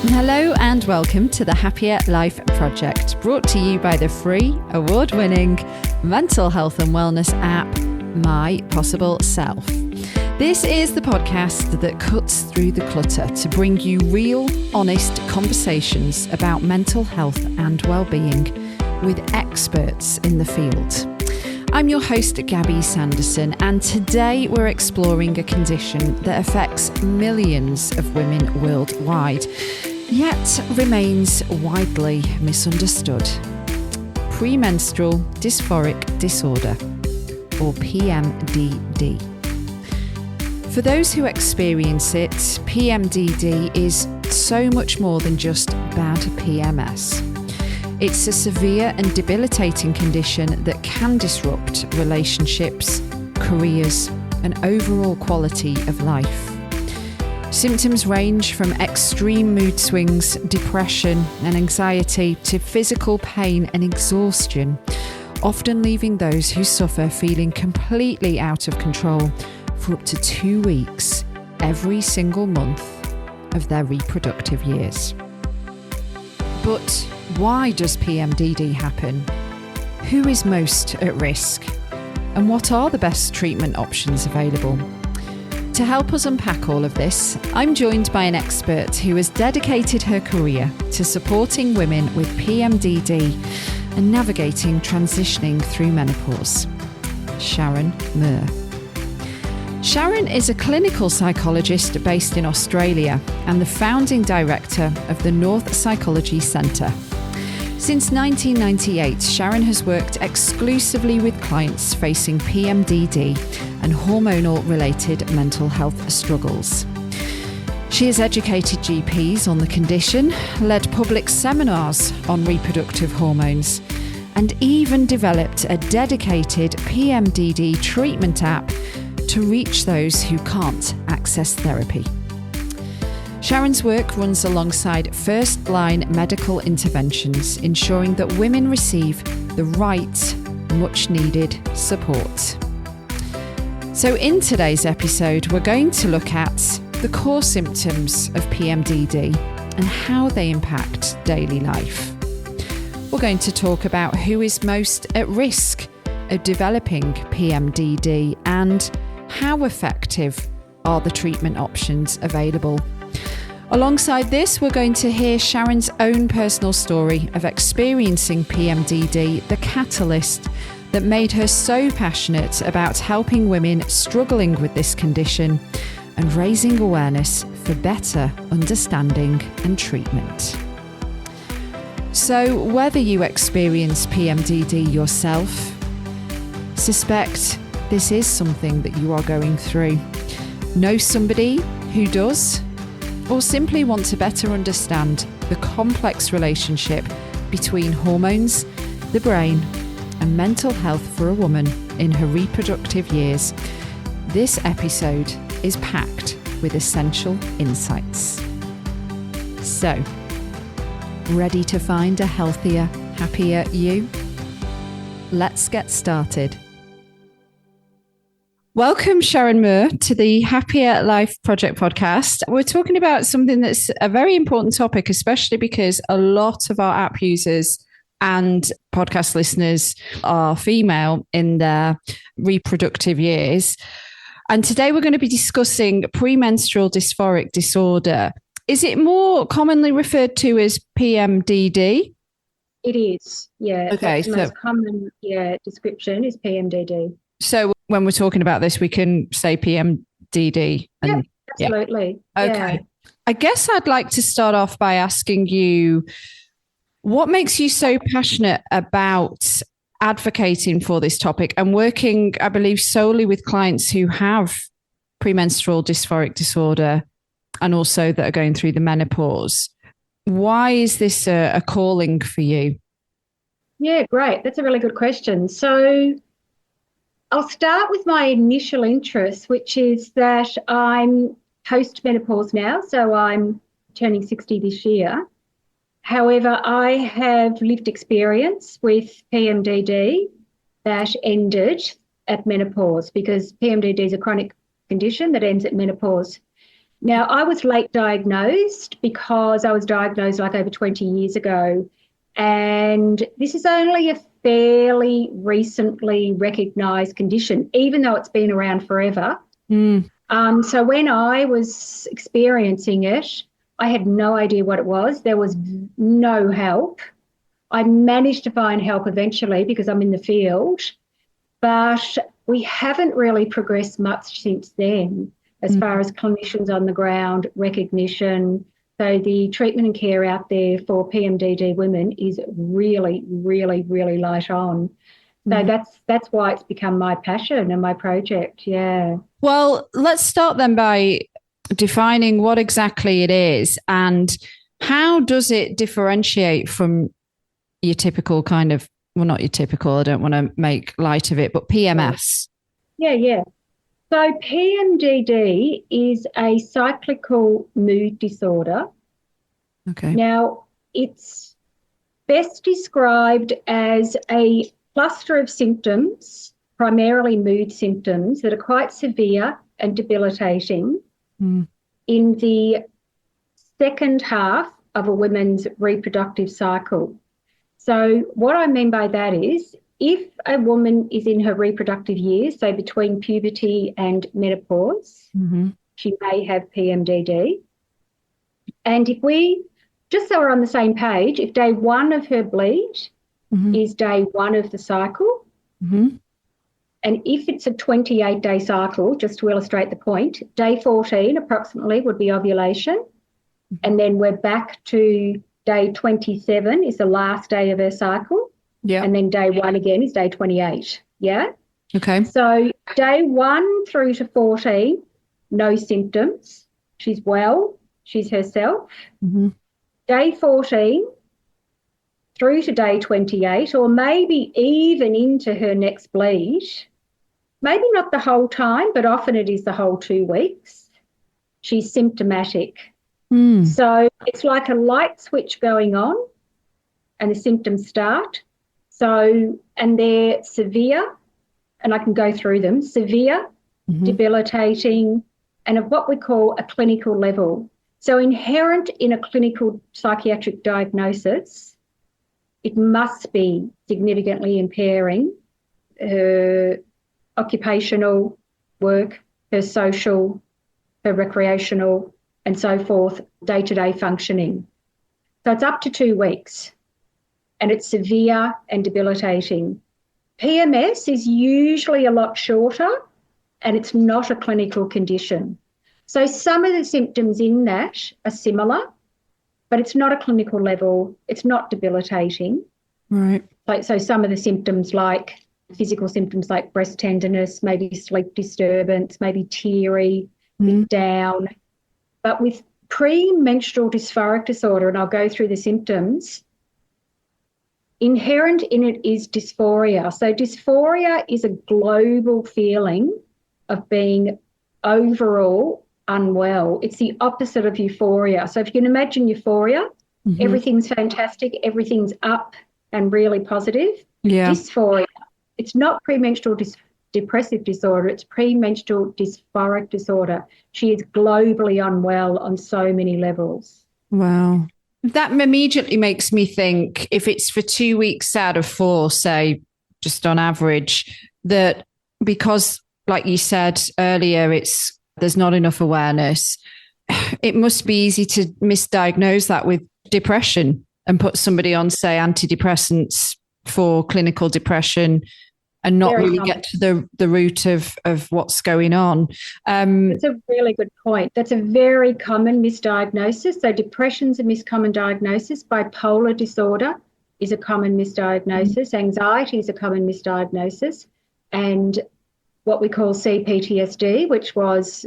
Hello and welcome to the Happier Life Project, brought to you by the free, award-winning mental health and wellness app, My Possible Self. This is the podcast that cuts through the clutter to bring you real, honest conversations about mental health and well-being with experts in the field. I'm your host, Gabby Sanderson, and today we're exploring a condition that affects millions of women worldwide, yet remains widely misunderstood. Premenstrual Dysphoric Disorder, or PMDD. For those who experience it, PMDD is so much more than just bad PMS. It's a severe and debilitating condition that can disrupt relationships, careers, and overall quality of life. Symptoms range from extreme mood swings, depression, and anxiety to physical pain and exhaustion, often leaving those who suffer feeling completely out of control for up to 2 weeks every single month of their reproductive years. But why does PMDD happen? Who is most at risk? And what are the best treatment options available? To help us unpack all of this, I'm joined by an expert who has dedicated her career to supporting women with PMDD and navigating transitioning through menopause. Sharryn Muir. Sharryn is a clinical psychologist based in Australia and the founding director of the North Psychology Centre. Since 1998, Sharryn has worked exclusively with clients facing PMDD and hormonal-related mental health struggles. She has educated GPs on the condition, led public seminars on reproductive hormones, and even developed a dedicated PMDD treatment app to reach those who can't access therapy. Sharryn's work runs alongside first-line medical interventions, ensuring that women receive the right, much-needed support. So in today's episode, we're going to look at the core symptoms of PMDD and how they impact daily life. We're going to talk about who is most at risk of developing PMDD and how effective are the treatment options available. Alongside this, we're going to hear Sharryn's own personal story of experiencing PMDD, the catalyst that made her so passionate about helping women struggling with this condition and raising awareness for better understanding and treatment. So, whether you experience PMDD yourself, suspect this is something that you are going through, know somebody who does, or simply want to better understand the complex relationship between hormones, the brain, and mental health for a woman in her reproductive years, this episode is packed with essential insights. So, ready to find a healthier, happier you? Let's get started. Welcome, Sharryn Muir, to the Happier Life Project podcast. We're talking about something that's a very important topic, especially because a lot of our app users and podcast listeners are female in their reproductive years. And today we're going to be discussing premenstrual dysphoric disorder. Is it more commonly referred to as PMDD? It is, yeah. Okay, the most common description is PMDD. So when we're talking about this, we can say PMDD. Yeah, absolutely. Okay. Yeah. I guess I'd like to start off by asking you, what makes you so passionate about advocating for this topic and working, I believe, solely with clients who have premenstrual dysphoric disorder and also that are going through the menopause? Why is this a calling for you? Yeah, great. That's a really good question. So I'll start with my initial interest, which is that I'm post-menopause now, so I'm turning 60 this year. However, I have lived experience with PMDD that ended at menopause because PMDD is a chronic condition that ends at menopause. Now, I was late diagnosed because I was diagnosed like over 20 years ago. And this is only a fairly recently recognised condition, even though it's been around forever. So when I was experiencing it, I had no idea what it was. There was no help. I managed to find help eventually because I'm in the field, but we haven't really progressed much since then as far as clinicians on the ground, recognition. So the treatment and care out there for PMDD women is really, really, really light on. So that's why it's become my passion and my project, yeah. Well, let's start then by defining what exactly it is and how does it differentiate from your typical kind of, well, not your typical, I don't want to make light of it, but PMS. Yeah. So PMDD is a cyclical mood disorder. Okay. Now, it's best described as a cluster of symptoms, primarily mood symptoms, that are quite severe and debilitating in the second half of a woman's reproductive cycle. So what I mean by that is if a woman is in her reproductive years, so between puberty and menopause, she may have PMDD. And if we, just so we're on the same page, if day one of her bleed is day one of the cycle, and if it's a 28-day cycle, just to illustrate the point, day 14 approximately would be ovulation, and then we're back to day 27 is the last day of her cycle. Yeah. And then day one again is day 28. Yeah. Okay. So day 1 through to 14, no symptoms. She's well. She's herself. Day 14 through to day 28, or maybe even into her next bleed, maybe not the whole time, but often it is the whole 2 weeks, she's symptomatic. So it's like a light switch going on and the symptoms start. So, and they're severe, and I can go through them, severe, debilitating, and of what we call a clinical level. So inherent in a clinical psychiatric diagnosis, it must be significantly impairing her occupational work, her social, her recreational, and so forth, day-to-day functioning. So it's up to 2 weeks. And it's severe and debilitating. PMS is usually a lot shorter and it's not a clinical condition. So some of the symptoms in that are similar, but it's not a clinical level. It's not debilitating. Right. So some of the symptoms like physical symptoms like breast tenderness, maybe sleep disturbance, maybe teary, down. But with premenstrual dysphoric disorder, and I'll go through the symptoms, inherent in it is dysphoria. So dysphoria is a global feeling of being overall unwell. It's the opposite of euphoria. So if you can imagine euphoria, everything's fantastic, everything's up and really positive. Yeah. Dysphoria, it's not premenstrual depressive disorder, it's premenstrual dysphoric disorder. She is globally unwell on so many levels. Wow. That immediately makes me think if it's for 2 weeks out of 4, say, just on average, that because, like you said earlier, there's not enough awareness, it must be easy to misdiagnose that with depression and put somebody on, say, antidepressants for clinical depression and not really get to the root of what's going on. That's a really good point. That's a very common misdiagnosis. So depression's a common diagnosis. Bipolar disorder is a common misdiagnosis. Anxiety is a common misdiagnosis. And what we call CPTSD, which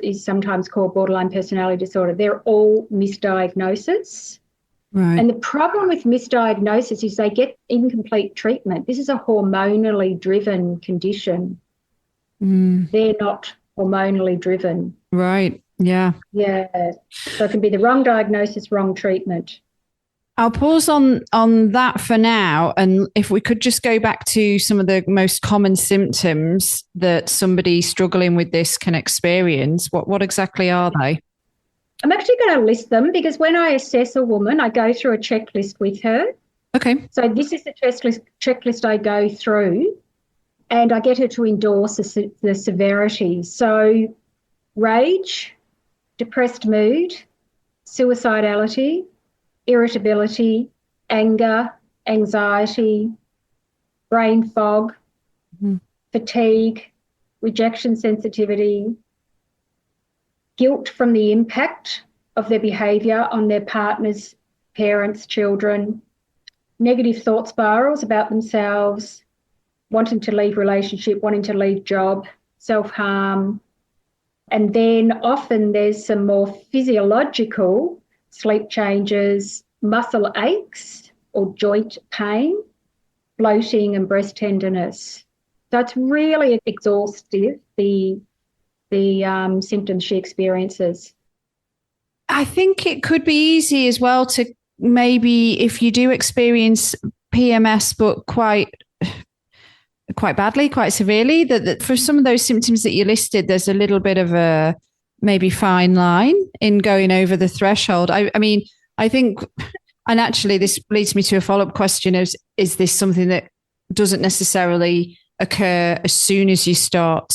is sometimes called borderline personality disorder, they're all misdiagnoses. Right. And the problem with misdiagnosis is they get incomplete treatment. This is a hormonally driven condition. They're not hormonally driven. Right. Yeah. Yeah. So it can be the wrong diagnosis, wrong treatment. I'll pause on that for now. And if we could just go back to some of the most common symptoms that somebody struggling with this can experience, what exactly are they? I'm actually going to list them because when I assess a woman, I go through a checklist with her. Okay. So this is the checklist I go through, and I get her to endorse the severity. So rage, depressed mood, suicidality, irritability, anger, anxiety, brain fog, fatigue, rejection sensitivity, guilt from the impact of their behaviour on their partners, parents, children, negative thought spirals about themselves, wanting to leave relationship, wanting to leave job, self-harm. And then often there's some more physiological sleep changes, muscle aches or joint pain, bloating and breast tenderness. So it's really exhaustive, the symptoms she experiences. I think it could be easy as well to maybe, if you do experience PMS, but quite badly, quite severely, that for some of those symptoms that you listed, there's a little bit of a maybe fine line in going over the threshold. I mean, I think, and actually this leads me to a follow-up question, is this something that doesn't necessarily occur as soon as you start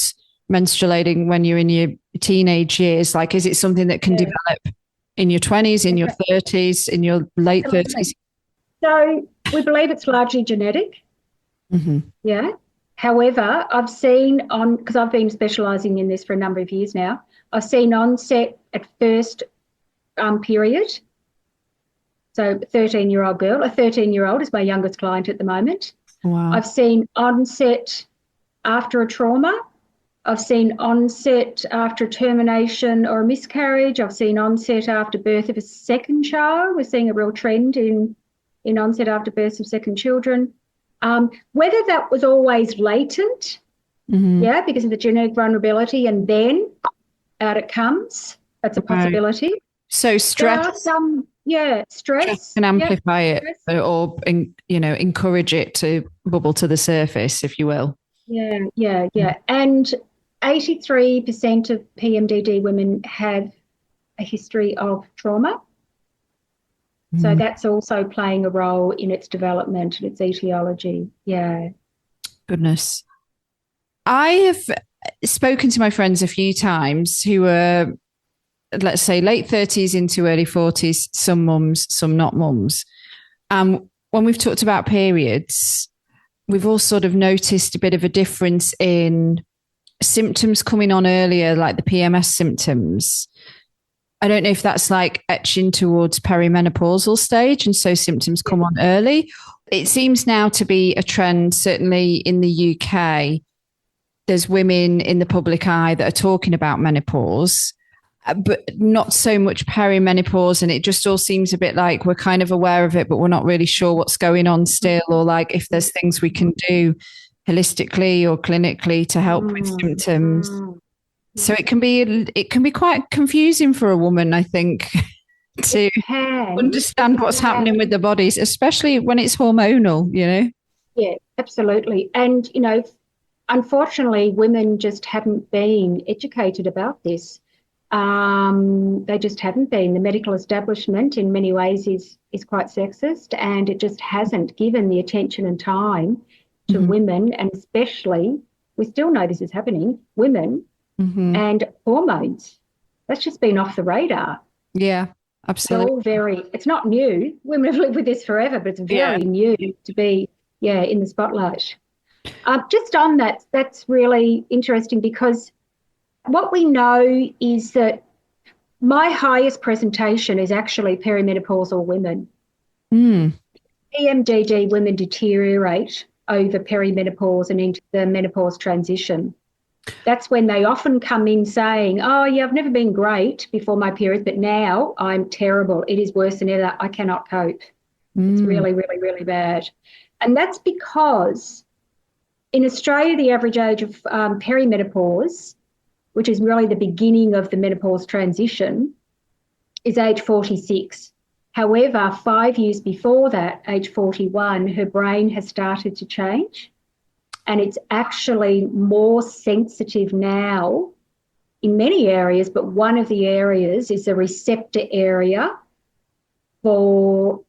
menstruating when you're in your teenage years? Like, is it something that can develop in your 20s, in your 30s, in your late 30s? So we believe it's largely genetic. Mm-hmm. Yeah. However, I've seen because I've been specialising in this for a number of years now, I've seen onset at first period. So a 13-year-old girl, a 13-year-old is my youngest client at the moment. Wow. I've seen onset after a trauma. I've seen onset after termination or a miscarriage. I've seen onset after birth of a second child. We're seeing a real trend in onset after births of second children. Whether that was always latent, because of the genetic vulnerability, and then out it comes, that's a possibility. Right. So stress. Stress can amplify it, or encourage it to bubble to the surface, if you will. Yeah. And 83% of PMDD women have a history of trauma. So that's also playing a role in its development and its etiology. Yeah. Goodness. I have spoken to my friends a few times who are, let's say, late 30s into early 40s, some mums, some not mums. When we've talked about periods, we've all sort of noticed a bit of a difference in symptoms coming on earlier, like the PMS symptoms. I don't know if that's like etching towards perimenopausal stage, and so symptoms come on early. It seems now to be a trend, certainly in the UK. There's women in the public eye that are talking about menopause, but not so much perimenopause. And it just all seems a bit like we're kind of aware of it, but we're not really sure what's going on still, or like if there's things we can do holistically or clinically to help with symptoms. So it can be quite confusing for a woman, I think, to understand what's happening with the bodies, especially when it's hormonal, Yeah, absolutely. And, unfortunately, women just haven't been educated about this. They just haven't been. The medical establishment in many ways is quite sexist, and it just hasn't given the attention and time to women, and especially, we still know this is happening, women and hormones. That's just been off the radar. Yeah, absolutely. It's not new. Women have lived with this forever, but it's very new to be, in the spotlight. Just on that, that's really interesting, because what we know is that my highest presentation is actually perimenopausal women. PMDD women deteriorate over perimenopause and into the menopause transition. That's when they often come in saying, oh, yeah, I've never been great before my period, but now I'm terrible. It is worse than ever. I cannot cope. It's really, really, really bad. And that's because in Australia, the average age of perimenopause, which is really the beginning of the menopause transition, is age 46. However, 5 years before that, age 41, her brain has started to change, and it's actually more sensitive now in many areas, but one of the areas is the receptor area for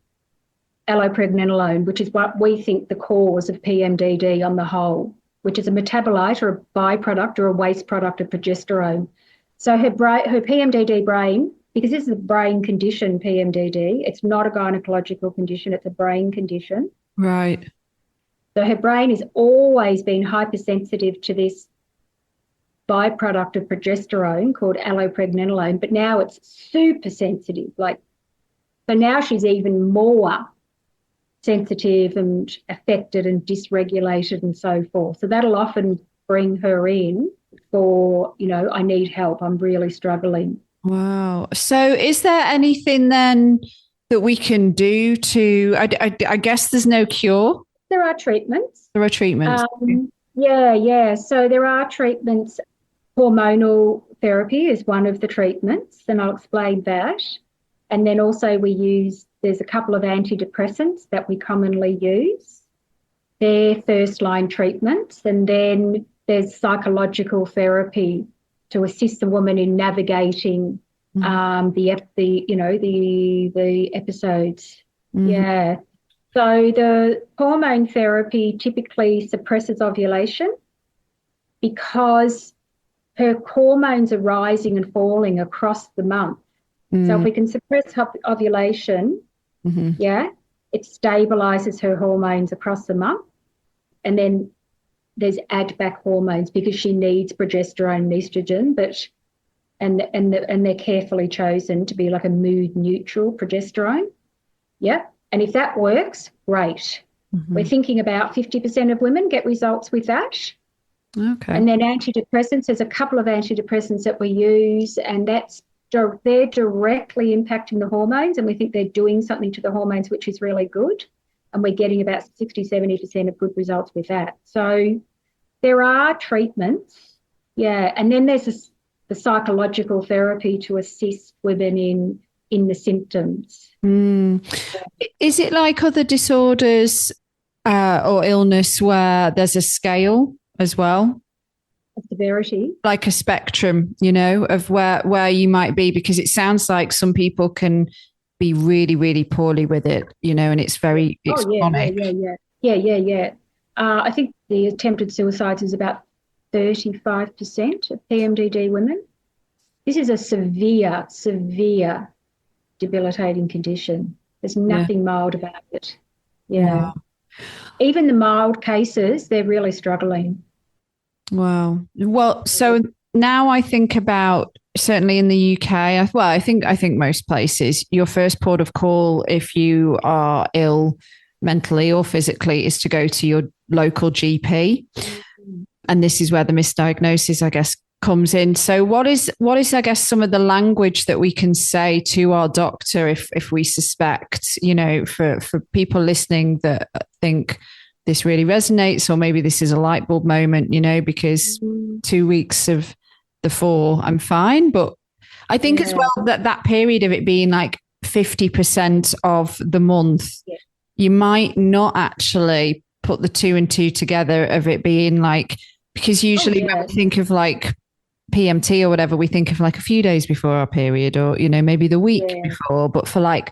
allopregnanolone, which is what we think the cause of PMDD on the whole, which is a metabolite or a byproduct or a waste product of progesterone. So her PMDD brain, because this is a brain condition, PMDD, it's not a gynecological condition, it's a brain condition. Right. So her brain has always been hypersensitive to this byproduct of progesterone called allopregnanolone, but now it's super sensitive. So now she's even more sensitive and affected and dysregulated and so forth. So that'll often bring her in for, I need help, I'm really struggling. Wow. So is there anything then that we can do to, I guess there's no cure? There are treatments. There are treatments. Yeah. So there are treatments. Hormonal therapy is one of the treatments, and I'll explain that. And then also there's a couple of antidepressants that we commonly use. They're first-line treatments. And then there's psychological therapy to assist the woman in navigating the episodes. Mm-hmm. Yeah. So the hormone therapy typically suppresses ovulation because her hormones are rising and falling across the month. So if we can suppress ovulation, it stabilises her hormones across the month. And then there's add-back hormones because she needs progesterone and estrogen, and they're carefully chosen to be like a mood-neutral progesterone. Yeah. And if that works, great. Mm-hmm. We're thinking about 50% of women get results with that. Okay. And then antidepressants, there's a couple of antidepressants that we use, and they're directly impacting the hormones, and we think they're doing something to the hormones, which is really good. And we're getting about 60-70% of good results with that. So there are treatments, yeah. And then there's the psychological therapy to assist women in the symptoms. Is it like other disorders or illness where there's a scale as well? A severity? Like a spectrum, of where you might be, because it sounds like some people can be really, really poorly with it, and it's chronic. Yeah. I think the attempted suicides is about 35% of PMDD women. This is a severe debilitating condition. There's nothing mild about it. Yeah. Wow. Even the mild cases, they're really struggling. Wow. Well, so now I think about, certainly in the UK, I think most places, your first port of call if you are ill mentally or physically is to go to your local GP. Mm-hmm. And this is where the misdiagnosis, I guess, comes in. So what is, I guess, some of the language that we can say to our doctor if we suspect, for people listening that think this really resonates, or maybe this is a light bulb moment, because 2 weeks of the 4, I'm fine. But I think as well that period of it being like 50% of the month, you might not actually put the 2 and 2 together of it being like, because usually when we think of like PMT or whatever, we think of like a few days before our period, or, maybe the week before, but for like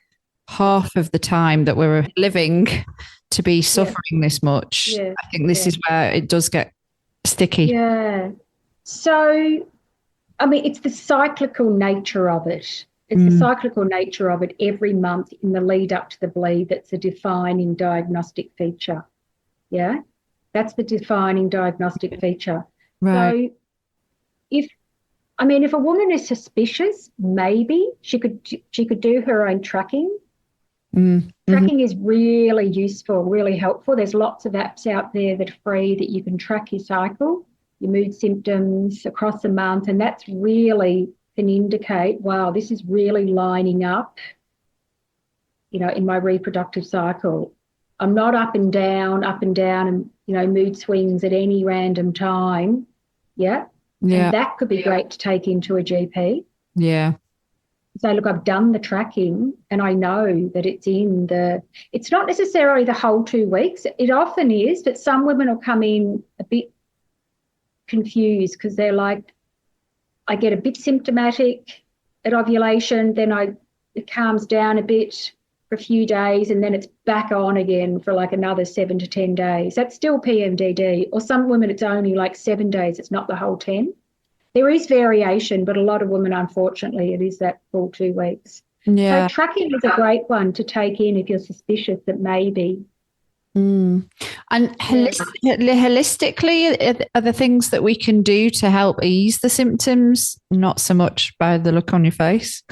half of the time that we're living to be suffering this much, I think this is where it does get sticky. Yeah. So, I mean, it's the cyclical nature of it. It's the cyclical nature of it every month in the lead up to the bleed that's a defining diagnostic feature. Yeah. That's the defining diagnostic feature. Right. So if a woman is suspicious, maybe she could do her own tracking. Tracking is really useful, really helpful. There's lots of apps out there that are free that you can track your cycle, your mood symptoms across a month, and that's really can indicate, wow, this is really lining up, in my reproductive cycle. I'm not up and down and, mood swings at any random time. Yeah. And that could be great to take into a GP. Yeah. So, look, I've done the tracking and I know that it's not necessarily the whole 2 weeks. It often is, but some women will come in a bit confused because they're like, I get a bit symptomatic at ovulation, then it calms down a bit for a few days, and then it's back on again for like another 7 to 10 days. That's still PMDD. Or some women, it's only like 7 days. It's not the whole 10. There is variation, but a lot of women, unfortunately, it is that full 2 weeks. Yeah. So tracking is a great one to take in if you're suspicious that maybe. And holistically, are there things that we can do to help ease the symptoms? Not so much by the look on your face.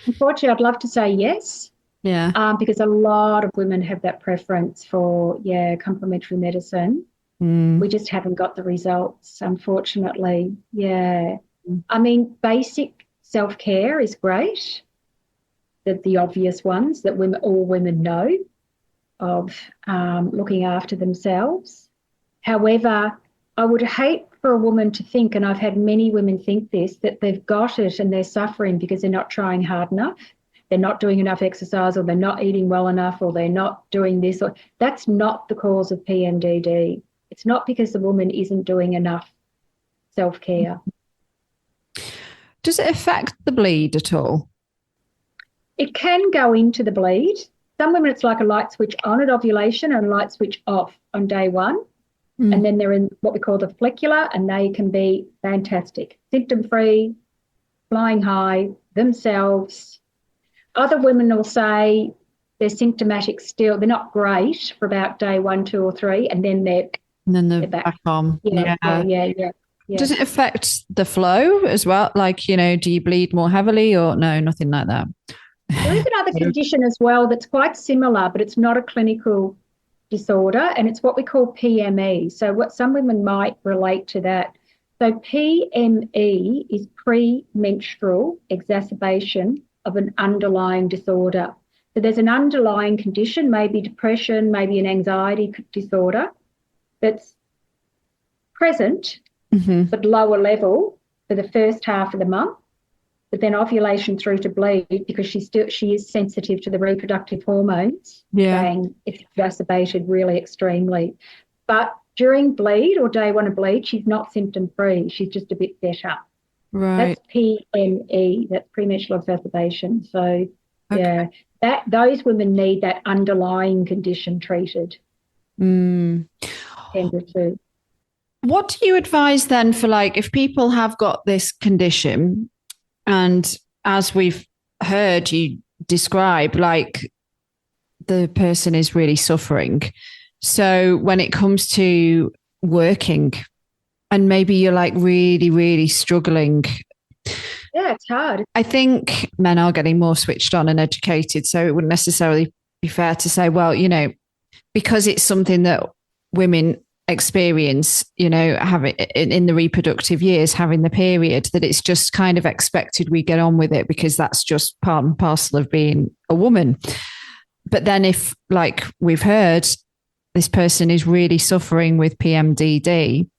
Unfortunately, I'd love to say yes. Yeah. Because a lot of women have that preference for, complementary medicine. We just haven't got the results, unfortunately. Yeah. I mean, basic self-care is great. The obvious ones that all women know of, looking after themselves. However, I would hate for a woman to think, and I've had many women think this, that they've got it and they're suffering because they're not trying hard enough. They're not doing enough exercise, or they're not eating well enough, or they're not doing this. Or that's not the cause of PMDD. It's not because the woman isn't doing enough self-care. Does it affect the bleed at all? It can go into the bleed. Some women, it's like a light switch on at ovulation and a light switch off on day 1. And then they're in what we call the follicular, and they can be fantastic, symptom-free, flying high, themselves. Other women will say they're symptomatic still. They're not great for about day 1, 2, or 3, and then they're back on. Yeah. Does it affect the flow as well? Like, do you bleed more heavily, or no, nothing like that? There is another condition as well that's quite similar, but it's not a clinical disorder, and it's what we call PME. So what some women might relate to that. So PME is premenstrual exacerbation of an underlying disorder. So there's an underlying condition, maybe depression, maybe an anxiety disorder that's present, but lower level for the first half of the month. But then ovulation through to bleed, because she is sensitive to the reproductive hormones, saying it's exacerbated really extremely. But during bleed or day 1 of bleed, she's not symptom-free. She's just a bit better. Right. That's PME, that's premenstrual exacerbation. So, those women need that underlying condition treated. Tended to. What do you advise then for, like, if people have got this condition, and as we've heard you describe, like, the person is really suffering. So when it comes to working, and maybe you're like really, really struggling. Yeah, it's hard. I think men are getting more switched on and educated. So it wouldn't necessarily be fair to say, well, because it's something that women experience, having in the reproductive years, having the period, that it's just kind of expected we get on with it because that's just part and parcel of being a woman. But then if, like we've heard, this person is really suffering with PMDD,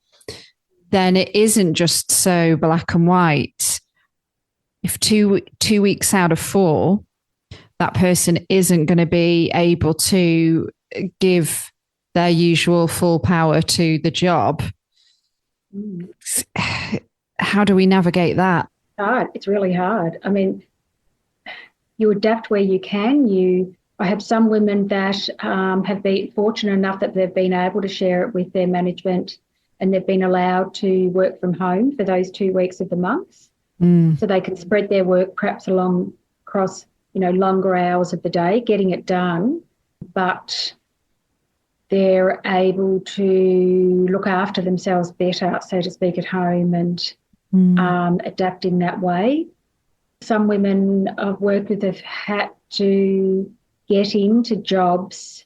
then it isn't just so black and white. If two weeks out of 4, that person isn't going to be able to give their usual full power to the job, how do we navigate that? Hard. It's really hard. I mean, you adapt where you can. I have some women that have been fortunate enough that they've been able to share it with their management, and they've been allowed to work from home for those 2 weeks of the month. So they can spread their work perhaps across, longer hours of the day, getting it done, but they're able to look after themselves better, so to speak, at home, and adapt in that way. Some women I've worked with have had to get into jobs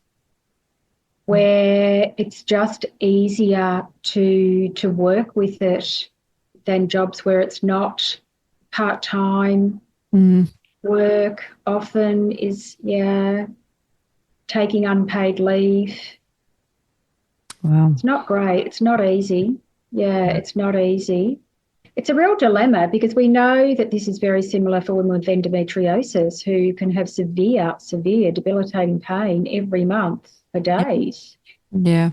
where it's just easier to work with it than jobs where it's not part-time. Work often is, taking unpaid leave. Wow. It's not great. It's not easy. It's not easy. It's a real dilemma, because we know that this is very similar for women with endometriosis, who can have severe debilitating pain every month for days. Yeah.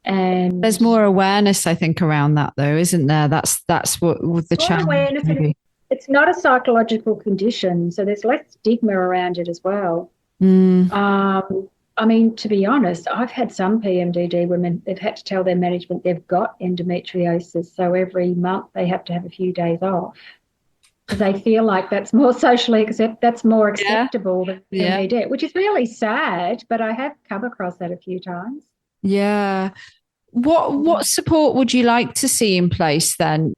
And There's more awareness, I think, around that, though, isn't there? That's what the more challenge. awareness, and it's not a psychological condition, so there's less stigma around it as well. I mean, to be honest, I've had some PMDD women, they've had to tell their management they've got endometriosis, so every month they have to have a few days off because they feel like that's more acceptable than PMDD, which is really sad, but I have come across that a few times. Yeah. What support would you like to see in place then?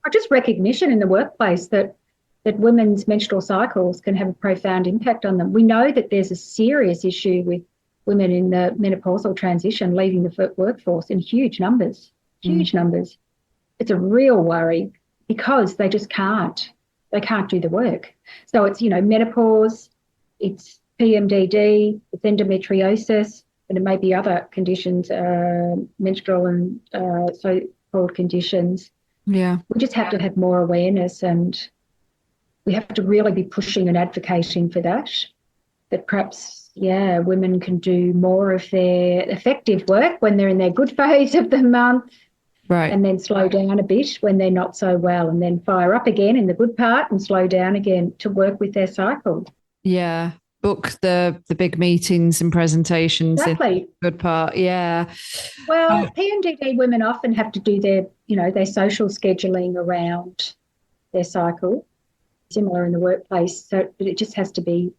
Or just recognition in the workplace that women's menstrual cycles can have a profound impact on them. We know that there's a serious issue with women in the menopausal transition leaving the workforce in huge numbers. It's a real worry because they just can't. They can't do the work. So it's, menopause, it's PMDD, it's endometriosis, and it may be other conditions, menstrual and so-called conditions. Yeah. We just have to have more awareness, and we have to really be pushing and advocating for that perhaps, women can do more of their effective work when they're in their good phase of the month. Right. And then slow down a bit when they're not so well, and then fire up again in the good part and slow down again to work with their cycle. Yeah. Book the big meetings and presentations. Exactly. In the good part. Yeah. Well, PMDD women often have to do their social scheduling around their cycle, similar in the workplace. So but it just has to be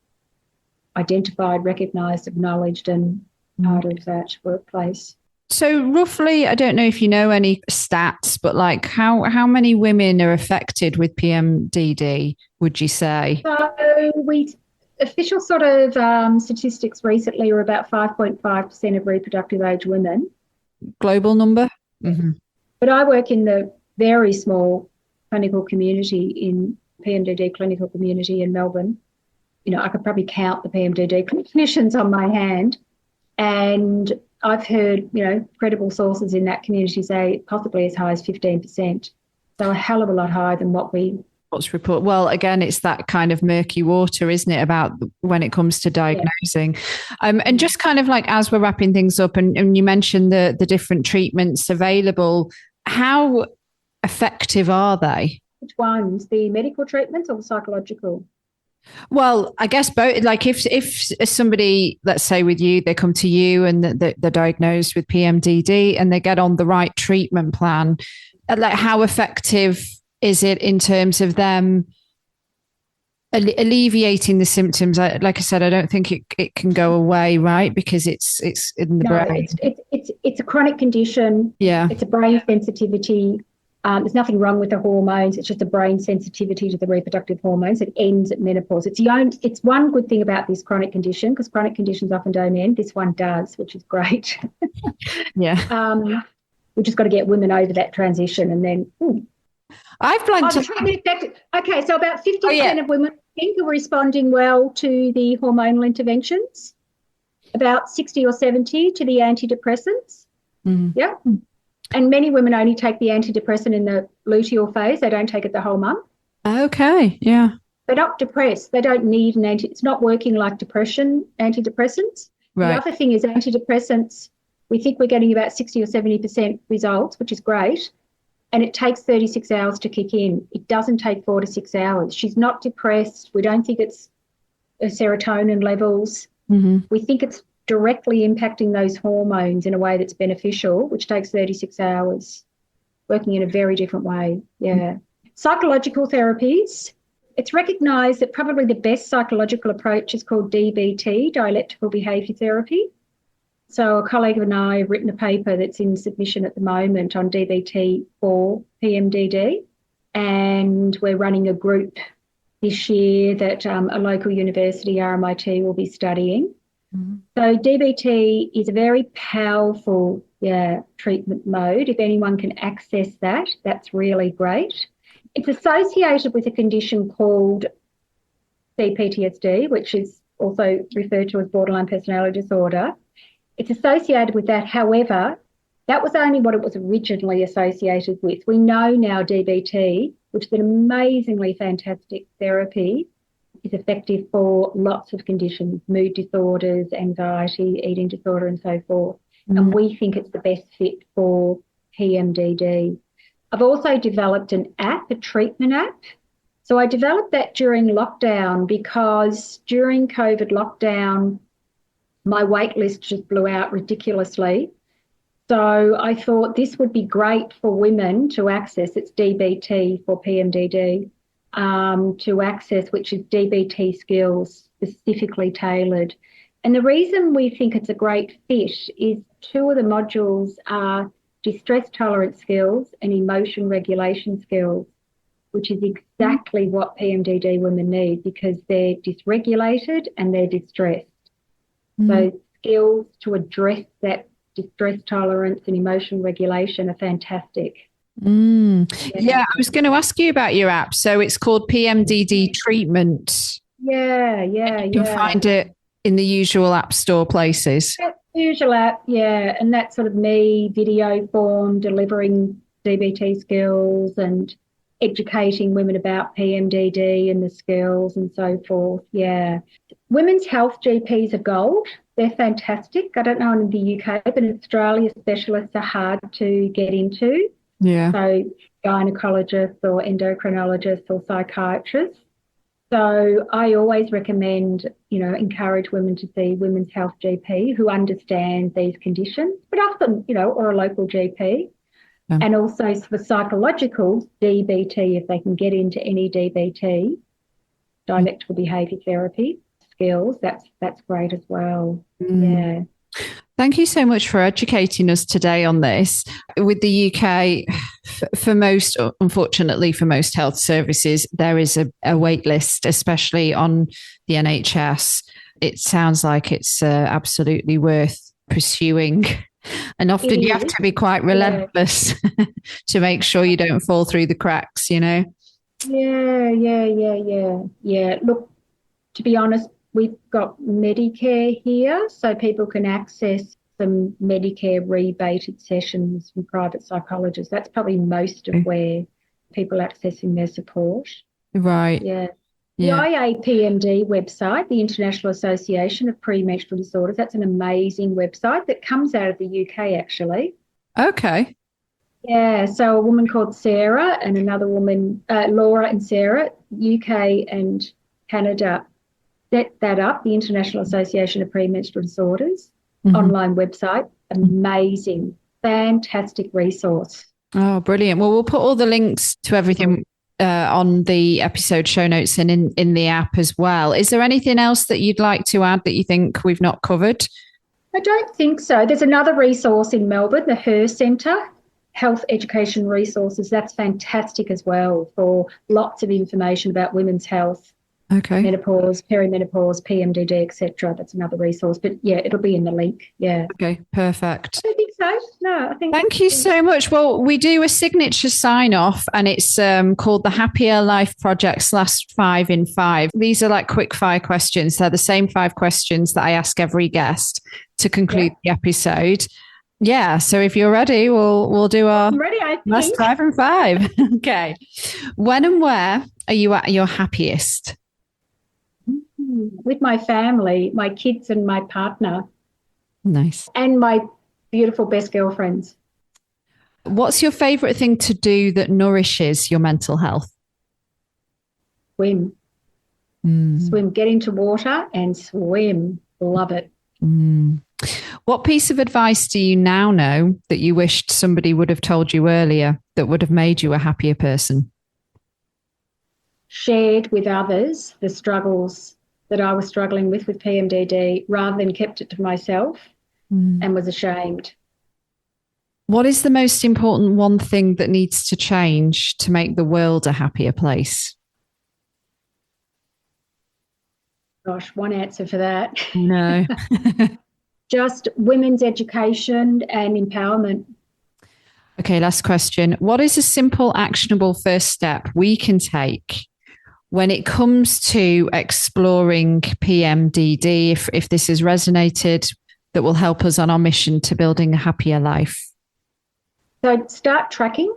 identified, recognised, acknowledged, and part of that workplace. So roughly, I don't know if you know any stats, but like how many women are affected with PMDD, would you say? So official sort of statistics recently are about 5.5% of reproductive age women. Global number? Mm-hmm. But I work in the very small clinical community in PMDD clinical community in Melbourne. I could probably count the PMDD clinicians on my hand. And I've heard, credible sources in that community say possibly as high as 15%. So a hell of a lot higher than what's report. Well, again, it's that kind of murky water, isn't it, about when it comes to diagnosing. And just kind of like as we're wrapping things up, and you mentioned the different treatments available, how effective are they? Which ones? The medical treatments or the psychological? Well, I guess both. Like if somebody, let's say with you, they come to you and they're diagnosed with PMDD and they get on the right treatment plan, like how effective is it in terms of them alleviating the symptoms? Like I said, I don't think it can go away, right? Because it's in the brain. It's a chronic condition. Yeah. It's a brain sensitivity. There's nothing wrong with the hormones. It's just a brain sensitivity to the reproductive hormones. It ends at menopause. It's one good thing about this chronic condition, because chronic conditions often don't end. This one does, which is great. Yeah. We've just got to get women over that transition, and then. I've blanked. Okay, so about 50% of women think are responding well to the hormonal interventions. About 60 or 70 to the antidepressants. Mm-hmm. Yeah. And many women only take the antidepressant in the luteal phase. They don't take it the whole month. Okay, yeah. They're not depressed. They don't need it's not working like antidepressants. Right. The other thing is antidepressants, we think we're getting about 60 or 70% results, which is great. And it takes 36 hours to kick in. It doesn't take 4 to 6 hours. She's not depressed. We don't think it's serotonin levels. Mm-hmm. We think it's directly impacting those hormones in a way that's beneficial, which takes 36 hours, working in a very different way. Yeah. Mm-hmm. Psychological therapies. It's recognised that probably the best psychological approach is called DBT, dialectical behaviour therapy. So a colleague and I have written a paper that's in submission at the moment on DBT for PMDD, and we're running a group this year that a local university, RMIT, will be studying. Mm-hmm. So DBT is a very powerful treatment mode. If anyone can access that, that's really great. It's associated with a condition called CPTSD, which is also referred to as borderline personality disorder. It's associated with that. However, that was only what it was originally associated with. We know now DBT, which is an amazingly fantastic therapy, is effective for lots of conditions, mood disorders, anxiety, eating disorder, and so forth. and we think it's the best fit for PMDD. I've also developed an app, a treatment app. So I developed that during lockdown because during COVID lockdown, my wait list just blew out ridiculously. So I thought this would be great for women to access. It's DBT for PMDD, to access, which is DBT skills specifically tailored. And the reason we think it's a great fit is two of the modules are distress tolerance skills and emotion regulation skills, which is exactly what PMDD women need because they're dysregulated and they're distressed. So skills to address that distress tolerance and emotion regulation are fantastic. Yeah, I was going to ask you about your app. So it's called PMDD Treatment. Yeah. You can find it in the usual app store places. That's the usual app, yeah. And that's sort of me, video form, delivering DBT skills and educating women about PMDD and the skills and so forth, yeah. Women's health GPs are gold. They're fantastic. I don't know in the UK, but in Australia, specialists are hard to get into. Yeah. So gynecologists or endocrinologists or psychiatrists. So I always recommend, encourage women to see women's health GP who understand these conditions, but often, or a local GP. Yeah. And also for psychological DBT, if they can get into any DBT, dialectical behaviour therapy skills, that's great as well. Yeah. Thank you so much for educating us today on this. With the UK, unfortunately for most health services, there is a wait list, especially on the NHS. It sounds like it's absolutely worth pursuing. And often you have to be quite relentless to make sure you don't fall through the cracks, Yeah. Look, to be honest, we've got Medicare here, so people can access some Medicare rebated sessions from private psychologists. That's probably most of where people are accessing their support. Right. Yeah. The IAPMD website, the International Association of Premenstrual Disorders, that's an amazing website that comes out of the UK, actually. Okay. Yeah, so a woman called Sarah and another woman, Laura and Sarah, UK and Canada, set that up, the International Association of Premenstrual Disorders, online website. Amazing, fantastic resource. Oh, brilliant. Well, we'll put all the links to everything on the episode show notes and in the app as well. Is there anything else that you'd like to add that you think we've not covered? I don't think so. There's another resource in Melbourne, the Her Centre, Health Education Resources. That's fantastic as well for lots of information about women's health. Okay. Menopause, perimenopause, PMDD, etc. That's another resource. But yeah, it'll be in the link. Yeah. Okay, perfect. I don't think so. No, I think. Thank you so much. Well, we do a signature sign off and it's called the Happier Life Project's Last 5 in 5. These are like quick fire questions. They're the same 5 questions that I ask every guest to conclude the episode. Yeah. So if you're ready, we'll do our last 5 in 5. Okay. When and where are you at your happiest? With my family, my kids and my partner. Nice. And my beautiful best girlfriends. What's your favourite thing to do that nourishes your mental health? Swim. Swim. Get into water and swim. Love it. What piece of advice do you now know that you wished somebody would have told you earlier that would have made you a happier person? Shared with others the struggles that I was struggling with PMDD rather than kept it to myself and was ashamed. What is the most important one thing that needs to change to make the world a happier place? Gosh, one answer for that. No. Just women's education and empowerment. Okay, last question. What is a simple, actionable first step we can take when it comes to exploring PMDD, if this has resonated, that will help us on our mission to building a happier life? So start tracking.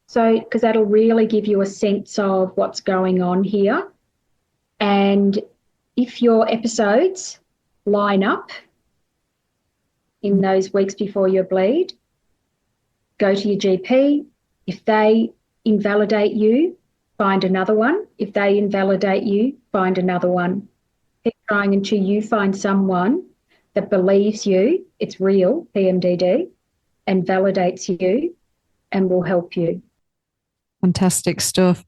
So, because that'll really give you a sense of what's going on here. And if your episodes line up, in those weeks before your bleed, go to your GP. If they invalidate you, find another one. If they invalidate you, find another one. Keep trying until you find someone that believes you, it's real, PMDD, and validates you and will help you. Fantastic stuff.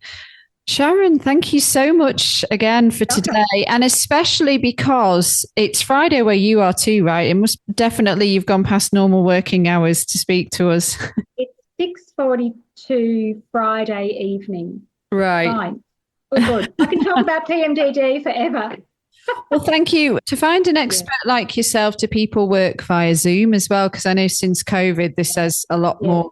Sharryn, thank you so much again for today, and especially because it's Friday where you are too, right? It must definitely, you've gone past normal working hours to speak to us. It's 6:42 Friday evening. Right. Fine. Good. I can talk about PMDD forever. Well, thank you. To find an expert like yourself, do people work via Zoom as well? Because I know since COVID, this has a lot more.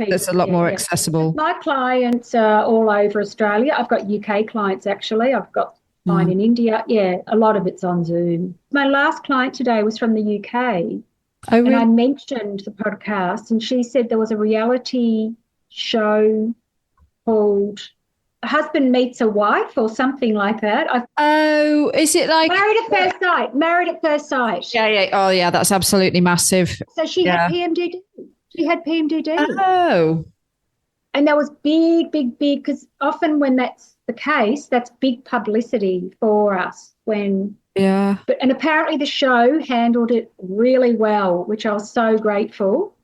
It's a lot more accessible. My clients are all over Australia. I've got UK clients actually. I've got mine in India. Yeah, a lot of it's on Zoom. My last client today was from the UK. Oh, really? And I mentioned the podcast, and she said there was a reality show called Husband Meets a Wife or something like that. Is it like Married at First Sight? Married at First Sight. Yeah. Oh, yeah, that's absolutely massive. So she had PMDD. She had PMDD. Oh. And that was big, because often when that's the case, that's big publicity for us when. Yeah. And apparently the show handled it really well, which I was so grateful.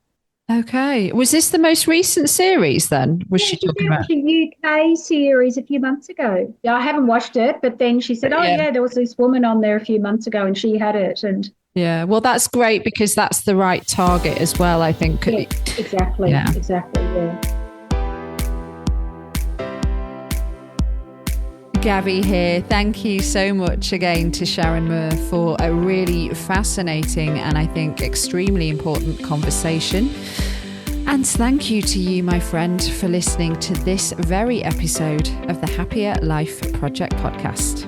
Okay. Was this the most recent series then? Was she talking about a UK series a few months ago? Yeah, I haven't watched it, but then she said, there was this woman on there a few months ago and she had it. And yeah, well, that's great because that's the right target as well, I think. Yeah, exactly. Yeah. Exactly. Yeah. Gabby here. Thank you so much again to Sharryn Muir for a really fascinating and I think extremely important conversation. And thank you to you, my friend, for listening to this very episode of the Happier Life Project podcast.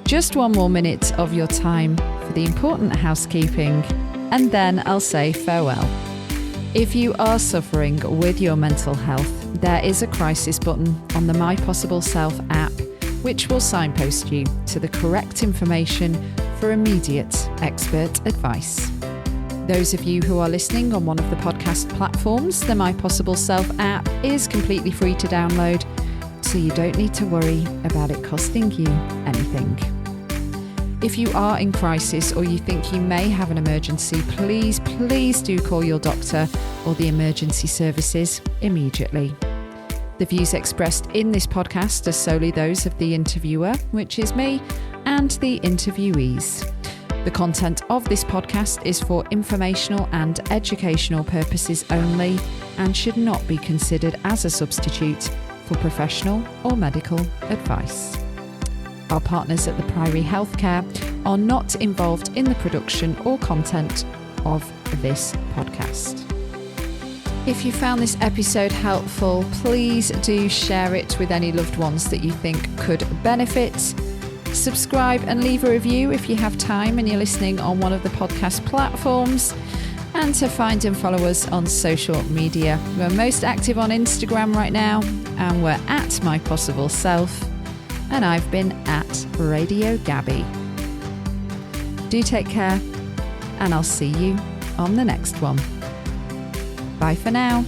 Just one more minute of your time for the important housekeeping, and then I'll say farewell. If you are suffering with your mental health, there is a crisis button on the My Possible Self app, which will signpost you to the correct information for immediate expert advice. Those of you who are listening on one of the podcast platforms, the My Possible Self app is completely free to download, so you don't need to worry about it costing you anything. If you are in crisis or you think you may have an emergency, please do call your doctor or the emergency services immediately. The views expressed in this podcast are solely those of the interviewer, which is me, and the interviewees. The content of this podcast is for informational and educational purposes only and should not be considered as a substitute for professional or medical advice. Our partners at the Priory Healthcare are not involved in the production or content of this podcast. If you found this episode helpful, please do share it with any loved ones that you think could benefit. Subscribe and leave a review if you have time and you're listening on one of the podcast platforms. And to find and follow us on social media. We're most active on Instagram right now, and we're at My Possible Self. And I've been at Radio Gabby. Do take care, and I'll see you on the next one. Bye for now.